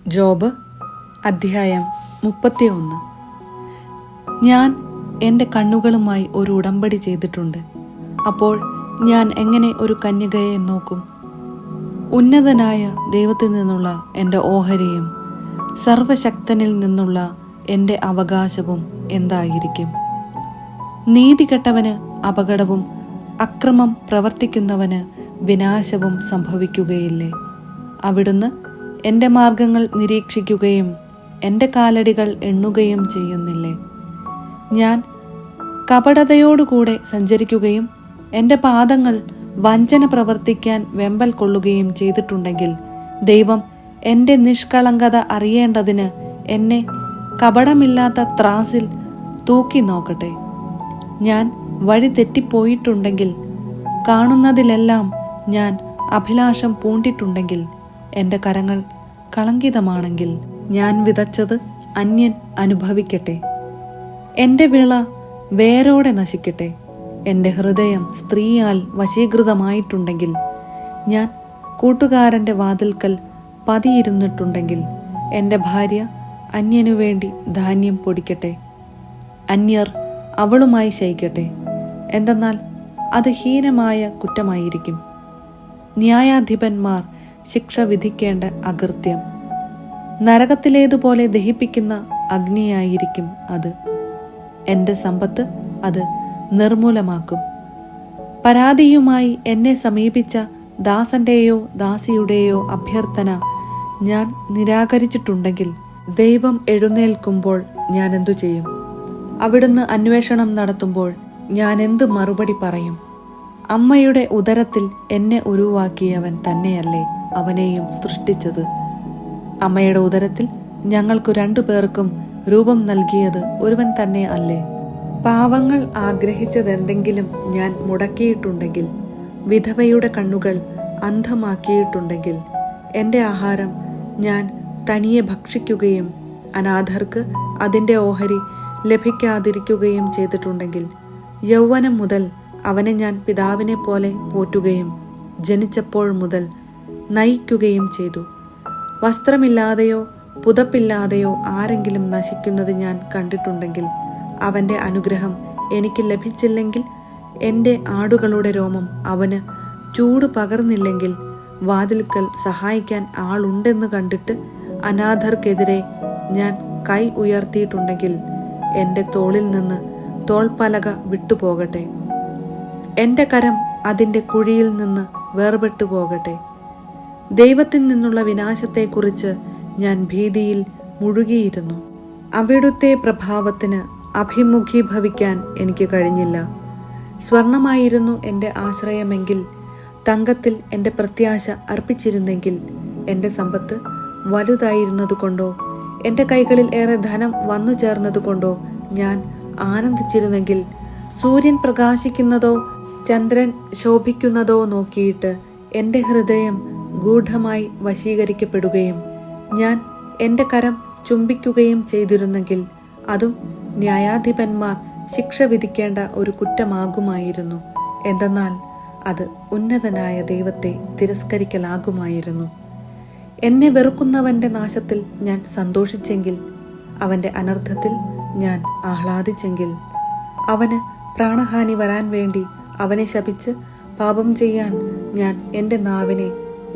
Job അധ്യായം 31. ഞാൻ എൻ്റെ കണ്ണുകളുമായി ഒരു ഉടമ്പടി ചെയ്തിട്ടുണ്ട്. അപ്പോൾ ഞാൻ എങ്ങനെ ഒരു കന്യകയെ നോക്കും? ഉന്നതനായ ദൈവത്തിൽ നിന്നുള്ള എൻ്റെ ഓഹരിയും സർവശക്തനിൽ നിന്നുള്ള എൻ്റെ അവകാശവും എന്തായിരിക്കും? നീതികെട്ടവന് അപകടവും അക്രമം പ്രവർത്തിക്കുന്നവന് വിനാശവും സംഭവിക്കുകയില്ലേ? അവിടുന്ന് എൻ്റെ മാർഗങ്ങൾ നിരീക്ഷിക്കുകയും എൻ്റെ കാലടികൾ എണ്ണുകയും ചെയ്യുന്നില്ലേ? ഞാൻ കപടതയോടുകൂടെ സഞ്ചരിക്കുകയും എൻ്റെ പാദങ്ങൾ വഞ്ചന പ്രവർത്തിക്കാൻ വെമ്പൽ കൊള്ളുകയും ചെയ്തിട്ടുണ്ടെങ്കിൽ ദൈവം എൻ്റെ നിഷ്കളങ്കത അറിയേണ്ടതിന് എന്നെ കപടമില്ലാത്ത ത്രാസിൽ തൂക്കി നോക്കട്ടെ. ഞാൻ വഴി തെറ്റിപ്പോയിട്ടുണ്ടെങ്കിൽ, കാണുന്നതിലെല്ലാം ഞാൻ അഭിലാഷം പൂണ്ടിട്ടുണ്ടെങ്കിൽ, എൻ്റെ കരങ്ങൾ കളങ്കിതമാണെങ്കിൽ, ഞാൻ വിതച്ചത് അന്യൻ അനുഭവിക്കട്ടെ. എൻ്റെ വിള വേരോടെ നശിക്കട്ടെ. എൻ്റെ ഹൃദയം സ്ത്രീയാൽ വശീകൃതമായിട്ടുണ്ടെങ്കിൽ, ഞാൻ കൂട്ടുകാരൻ്റെ വാതിൽക്കൽ പതിയിരുന്നിട്ടുണ്ടെങ്കിൽ, എൻ്റെ ഭാര്യ അന്യനു വേണ്ടി ധാന്യം പൊടിക്കട്ടെ. അന്യർ അവളുമായി ശയിക്കട്ടെ. എന്തെന്നാൽ അത് ഹീനമായ കുറ്റമായിരിക്കും. ന്യായാധിപന്മാർ ശിക്ഷ വിധിക്കേണ്ട അകൃത്യം. നരകത്തിലേതുപോലെ ദഹിപ്പിക്കുന്ന അഗ്നിയായിരിക്കും അത്. എൻ്റെ സമ്പത്ത് അത് നിർമൂലമാക്കും. പരാതിയുമായി എന്നെ സമീപിച്ച ദാസന്റെയോ ദാസിയുടെയോ അഭ്യർത്ഥന ഞാൻ നിരാകരിച്ചിട്ടുണ്ടെങ്കിൽ, ദൈവം എഴുന്നേൽക്കുമ്പോൾ ഞാൻ എന്തു ചെയ്യും? അവിടുന്ന് അന്വേഷണം നടത്തുമ്പോൾ ഞാൻ എന്ത് മറുപടി പറയും? അമ്മയുടെ ഉദരത്തിൽ എന്നെ ഉരുവാക്കിയവൻ തന്നെയല്ലേ അവനെയും സൃഷ്ടിച്ചത്? അമ്മയുടെ ഉദരത്തിൽ ഞങ്ങൾക്ക് 2 പേർക്കും രൂപം നൽകിയത് ഒരുവൻ തന്നെ അല്ലേ? പാവങ്ങൾ ആഗ്രഹിച്ചതെന്തെങ്കിലും ഞാൻ മുടക്കിയിട്ടുണ്ടെങ്കിൽ, വിധവയുടെ കണ്ണുകൾ അന്ധമാക്കിയിട്ടുണ്ടെങ്കിൽ, എൻ്റെ ആഹാരം ഞാൻ തനിയെ ഭക്ഷിക്കുകയും അനാഥർക്ക് അതിൻ്റെ ഓഹരി ലഭിക്കാതിരിക്കുകയും ചെയ്തിട്ടുണ്ടെങ്കിൽ, യൗവനം മുതൽ അവനെ ഞാൻ പിതാവിനെ പോലെ പോറ്റുകയും ജനിച്ചപ്പോൾ മുതൽ നയിക്കുകയും ചെയ്തു. വസ്ത്രമില്ലാതെയോ പുതപ്പില്ലാതെയോ ആരെങ്കിലും നശിക്കുന്നത് ഞാൻ കണ്ടിട്ടുണ്ടെങ്കിൽ, അവൻ്റെ അനുഗ്രഹം എനിക്ക് ലഭിച്ചില്ലെങ്കിൽ, എൻ്റെ ആടുകളുടെ രോമം അവന് ചൂട് പകർന്നില്ലെങ്കിൽ, വാതിൽക്കൽ സഹായിക്കാൻ ആളുണ്ടെന്ന് കണ്ടിട്ട് അനാഥർക്കെതിരെ ഞാൻ കൈ ഉയർത്തിയിട്ടുണ്ടെങ്കിൽ, എൻ്റെ തോളിൽ നിന്ന് തോൾപ്പലക വിട്ടുപോകട്ടെ. എൻ്റെ കരം അതിൻ്റെ കുഴിയിൽ നിന്ന് വേർപെട്ടു പോകട്ടെ. ദൈവത്തിൽ നിന്നുള്ള വിനാശത്തെക്കുറിച്ച് ഞാൻ ഭീതിയിൽ മുഴുകിയിരുന്നു. അവിടുത്തെ പ്രഭാവത്തിന് അഭിമുഖീഭവിക്കാൻ എനിക്ക് കഴിഞ്ഞില്ല. സ്വർണമായിരുന്നു എൻ്റെ ആശ്രയമെങ്കിൽ, തങ്കത്തിൽ എൻ്റെ പ്രത്യാശ അർപ്പിച്ചിരുന്നെങ്കിൽ, എൻ്റെ സമ്പത്ത് വലുതായിരുന്നതുകൊണ്ടോ എൻ്റെ കൈകളിൽ ഏറെ ധനം വന്നു ചേർന്നതുകൊണ്ടോ ഞാൻ ആനന്ദിച്ചിരുന്നെങ്കിൽ, സൂര്യൻ പ്രകാശിക്കുന്നതോ ചന്ദ്രൻ ശോഭിക്കുന്നതോ നോക്കിയിട്ട് എൻ്റെ ഹൃദയം ഗൂഢമായി വശീകരിക്കപ്പെടുകയും ഞാൻ എൻ്റെ കരം ചുംബിക്കുകയും ചെയ്തിരുന്നെങ്കിൽ, അതും ന്യായാധിപന്മാർ ശിക്ഷ വിധിക്കേണ്ട ഒരു കുറ്റമാകുമായിരുന്നു. എന്തെന്നാൽ അത് ഉന്നതനായ ദൈവത്തെ തിരസ്കരിക്കലാകുമായിരുന്നു. എന്നെ വെറുക്കുന്നവൻ്റെ നാശത്തിൽ ഞാൻ സന്തോഷിച്ചെങ്കിൽ, അവൻ്റെ അനർത്ഥത്തിൽ ഞാൻ ആഹ്ലാദിച്ചെങ്കിൽ, അവന് പ്രാണഹാനി വരാൻ വേണ്ടി അവനെ ശപിച്ച് പാപം ചെയ്യാൻ ഞാൻ എൻ്റെ നാവിനെ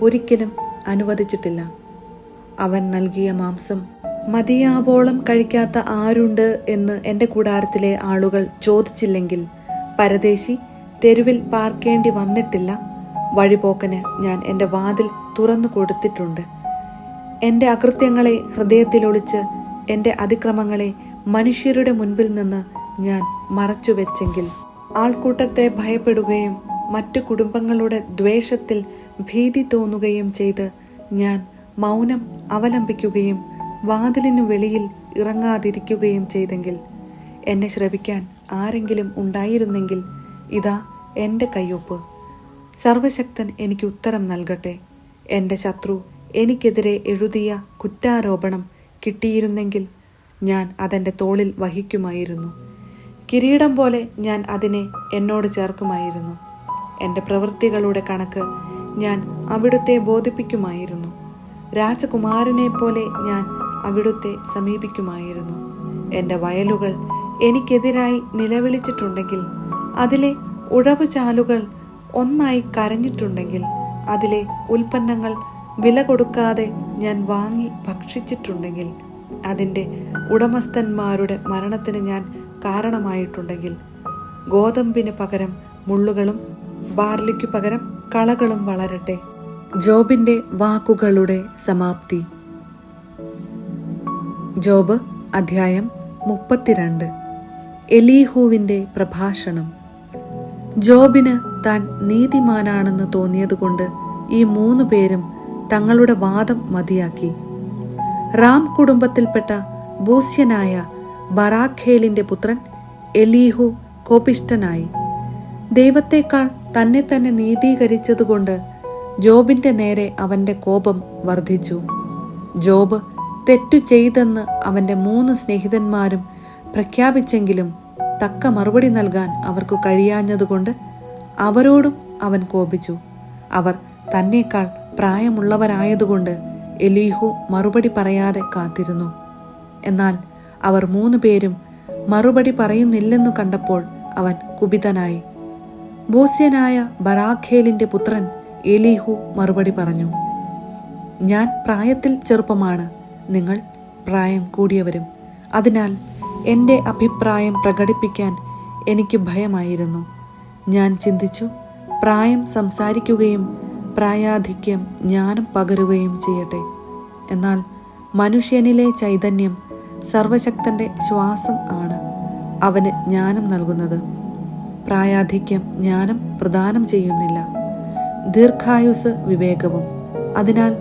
ഒരിക്കലും അനുവദിച്ചിട്ടില്ല. അവൻ നൽകിയ മാംസം മതിയാവോളം കഴിക്കാത്ത ആരുണ്ട് എന്ന് എൻ്റെ കൂടാരത്തിലെ ആളുകൾ ചോദിച്ചില്ലെങ്കിൽ, പരദേശി തെരുവിൽ പാർക്കേണ്ടി വന്നിട്ടില്ല. വഴിപോക്കന് ഞാൻ എൻ്റെ വാതിൽ തുറന്നു കൊടുത്തിട്ടുണ്ട്. എൻ്റെ അകൃത്യങ്ങളെ ഹൃദയത്തിലൊളിച്ച് എൻ്റെ അതിക്രമങ്ങളെ മനുഷ്യരുടെ മുൻപിൽ നിന്ന് ഞാൻ മറച്ചുവെച്ചെങ്കിൽ, ആൾക്കൂട്ടത്തെ ഭയപ്പെടുകയും മറ്റു കുടുംബങ്ങളുടെ ദ്വേഷത്തിൽ ഭീതി തോന്നുകയും ചെയ്ത് ഞാൻ മൗനം അവലംബിക്കുകയും വാതിലിനു വെളിയിൽ ഇറങ്ങാതിരിക്കുകയും ചെയ്തെങ്കിൽ, എന്നെ ശ്രവിക്കാൻ ആരെങ്കിലും ഉണ്ടായിരുന്നെങ്കിൽ, ഇതാ എൻ്റെ കയ്യൊപ്പ്. സർവശക്തൻ എനിക്ക് ഉത്തരം നൽകട്ടെ. എൻ്റെ ശത്രു എനിക്കെതിരെ എഴുതിയ കുറ്റാരോപണം കിട്ടിയിരുന്നെങ്കിൽ, ഞാൻ അതെൻ്റെ തോളിൽ വഹിക്കുമായിരുന്നു. കിരീടം പോലെ ഞാൻ അതിനെ എന്നോട് ചേർക്കുമായിരുന്നു. എൻ്റെ പ്രവൃത്തികളുടെ കണക്ക് ഞാൻ അവിടുത്തെ ബോധിപ്പിക്കുമായിരുന്നു. രാജകുമാരനെ പോലെ ഞാൻ അവിടുത്തെ സമീപിക്കുമായിരുന്നു. എൻ്റെ വയലുകൾ എനിക്കെതിരായി നിലവിളിച്ചിട്ടുണ്ടെങ്കിൽ, അതിലെ ഉഴവുചാലുകൾ ഒന്നായി കരഞ്ഞിട്ടുണ്ടെങ്കിൽ, അതിലെ ഉൽപ്പന്നങ്ങൾ വില കൊടുക്കാതെ ഞാൻ വാങ്ങി ഭക്ഷിച്ചിട്ടുണ്ടെങ്കിൽ, അതിൻ്റെ ഉടമസ്ഥന്മാരുടെ മരണത്തിന് ഞാൻ കാരണമായിട്ടുണ്ടെങ്കിൽ, ഗോതമ്പിന് പകരം മുള്ളുകളും ബാർലിക്കു പകരം കളകളും വളരട്ടെ. ജോബിൻ്റെ വാക്കുകളുടെ സമാപ്തി. ജോബ് അധ്യായം 32. എലീഹുവിൻ്റെ പ്രഭാഷണം. ജോബിന് താൻ നീതിമാനാണെന്ന് തോന്നിയതുകൊണ്ട് ഈ 3 പേരും തങ്ങളുടെ വാദം മതിയാക്കി. റാം കുടുംബത്തിൽപ്പെട്ട ബൂസ്യനായ ബറാഖേലിൻ്റെ പുത്രൻ എലീഹു കോപിഷ്ഠനായി. ദൈവത്തേക്കാൾ തന്നെ തന്നെ നീതീകരിച്ചതുകൊണ്ട് ജോബിൻ്റെ നേരെ അവൻ്റെ കോപം വർദ്ധിച്ചു. ജോബ് തെറ്റു ചെയ്തെന്ന് അവൻ്റെ 3 സ്നേഹിതന്മാരും പ്രഖ്യാപിച്ചെങ്കിലും തക്ക മറുപടി നൽകാൻ അവർക്ക് കഴിയാഞ്ഞതുകൊണ്ട് അവരോടും അവൻ കോപിച്ചു. അവർ തന്നേക്കാൾ പ്രായമുള്ളവരായതുകൊണ്ട് എലീഹു മറുപടി പറയാതെ കാത്തിരുന്നു. എന്നാൽ അവർ 3 പേരും മറുപടി പറയുന്നില്ലെന്നു കണ്ടപ്പോൾ അവൻ കുപിതനായി. ബൂസ്യനായ ബറാഖേലിൻ്റെ പുത്രൻ എലീഹു മറുപടി പറഞ്ഞു, ഞാൻ പ്രായത്തിൽ ചെറുപ്പമാണ്, നിങ്ങൾ പ്രായം കൂടിയവരും. അതിനാൽ എൻ്റെ അഭിപ്രായം പ്രകടിപ്പിക്കാൻ എനിക്ക് ഭയമായിരുന്നു. ഞാൻ ചിന്തിച്ചു, പ്രായം സംസാരിക്കുകയും പ്രായാധിക്യം ജ്ഞാനം പകരുകയും ചെയ്യട്ടെ. എന്നാൽ മനുഷ്യനിലെ ചൈതന്യം സർവശക്തൻ്റെ ശ്വാസം ആണ് അവന് ജ്ഞാനം നൽകുന്നത്. പ്രായാധിക്യം ജ്ഞാനം പ്രദാനം ചെയ്യുന്നില്ല, ദീർഘായുസ് വിവേകവും. അതിനാൽ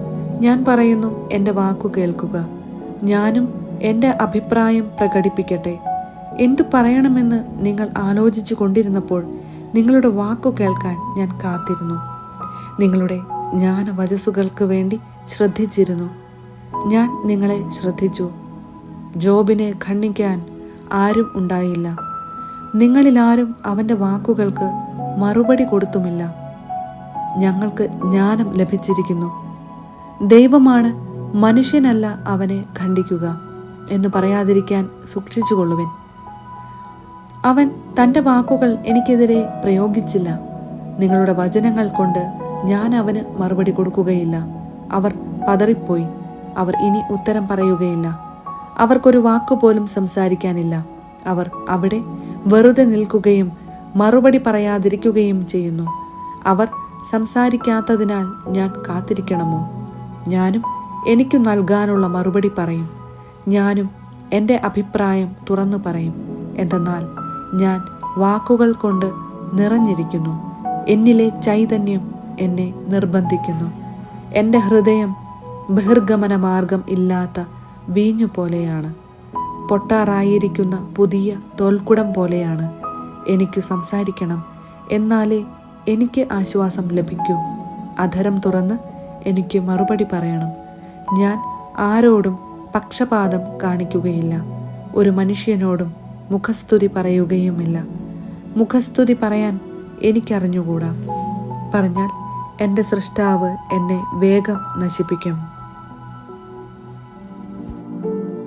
ഞാൻ പറയുന്നു, എൻ്റെ വാക്കു കേൾക്കുക. ഞാനും എൻ്റെ അഭിപ്രായം പ്രകടിപ്പിക്കട്ടെ. എന്തു പറയണമെന്ന് നിങ്ങൾ ആലോചിച്ചു കൊണ്ടിരുന്നപ്പോൾ നിങ്ങളുടെ വാക്കു കേൾക്കാൻ ഞാൻ കാത്തിരുന്നു. നിങ്ങളുടെ ജ്ഞാനവചസ്സുകൾക്ക് വേണ്ടി ശ്രദ്ധിച്ചിരുന്നു. ഞാൻ നിങ്ങളെ ശ്രദ്ധിച്ചു. ജോബിനെ ഖണ്ഡിക്കാൻ ആരും ഉണ്ടായില്ല. നിങ്ങളിലാരും അവൻ്റെ വാക്കുകൾക്ക് മറുപടി കൊടുത്തുമില്ല. ഞങ്ങൾക്ക് ജ്ഞാനം ലഭിച്ചിരിക്കുന്നു, ദൈവമാണ്, മനുഷ്യനല്ല അവനെ ഖണ്ഡിക്കുക എന്ന് പറയാതിരിക്കാൻ സൂക്ഷിച്ചുകൊള്ളുവിൻ. അവൻ തൻ്റെ വാക്കുകൾ എനിക്കെതിരെ പ്രയോഗിച്ചില്ല. നിങ്ങളുടെ വചനങ്ങൾ കൊണ്ട് ഞാൻ അവന് മറുപടി കൊടുക്കുകയില്ല. അവർ പതറിപ്പോയി, അവർ ഇനി ഉത്തരം പറയുകയില്ല. അവർക്കൊരു വാക്കുപോലും സംസാരിക്കാനില്ല. അവർ അവിടെ വെറുതെ നിൽക്കുകയും മറുപടി പറയാതിരിക്കുകയും ചെയ്യുന്നു. അവർ സംസാരിക്കാത്തതിനാൽ ഞാൻ കാത്തിരിക്കണമോ? ഞാനും എനിക്കു നൽകാനുള്ള മറുപടി പറയും. ഞാനും എൻ്റെ അഭിപ്രായം തുറന്നു പറയും. എന്തെന്നാൽ ഞാൻ വാക്കുകൾ കൊണ്ട് നിറഞ്ഞിരിക്കുന്നു. എന്നിലെ ചൈതന്യം എന്നെ നിർബന്ധിക്കുന്നു. എൻ്റെ ഹൃദയം ബഹിർഗമന മാർഗം ഇല്ലാത്ത വീഞ്ഞു പോലെയാണ്, പൊട്ടാറായിരിക്കുന്ന പുതിയ തോൽക്കുടം പോലെയാണ്. എനിക്ക് സംസാരിക്കണം, എന്നാലേ എനിക്ക് ആശ്വാസം ലഭിക്കൂ. അധരം തുറന്ന് എനിക്ക് മറുപടി പറയണം. ഞാൻ ആരോടും പക്ഷപാതം കാണിക്കുകയില്ല, ഒരു മനുഷ്യനോടും മുഖസ്തുതി പറയുകയുമില്ല. മുഖസ്തുതി പറയാൻ എനിക്കറിഞ്ഞുകൂടാ. പറഞ്ഞാൽ എൻ്റെ സൃഷ്ടാവ് എന്നെ വേഗം നശിപ്പിക്കും.